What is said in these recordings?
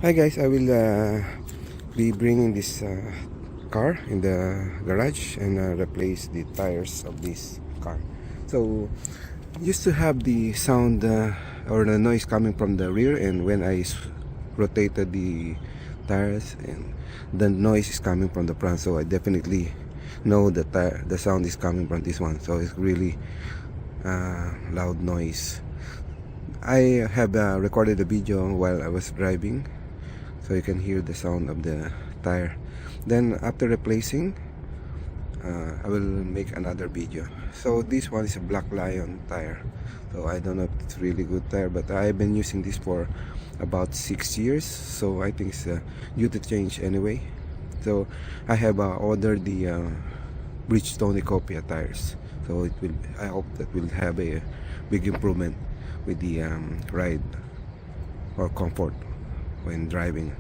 Hi guys, I will be bringing this car in the garage and replace the tires of this car. So used to have the sound or the noise coming from the rear, and when I rotated the tires, and the noise is coming from the front. So I definitely know that the sound is coming from this one. So it's really loud noise. I have recorded a video while I was driving, so you can hear the sound of the tire. Then after replacing, I will make another video. So this one is a Black Lion tire, so I don't know if it's really good tire, but I've been using this for about 6 years, so I think it's due to change anyway. So I have ordered the Bridgestone Ecopia tires, so I hope that will have a big improvement with the ride or comfort when driving.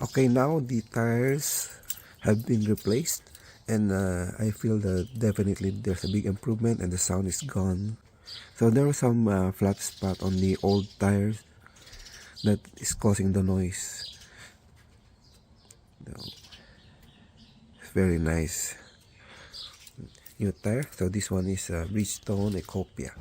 Okay, now the tires have been replaced, and I feel that definitely there's a big improvement and the sound is gone. So there was some flat spot on the old tires that is causing the noise. So, it's very nice new tire. So this one is Bridgestone Ecopia.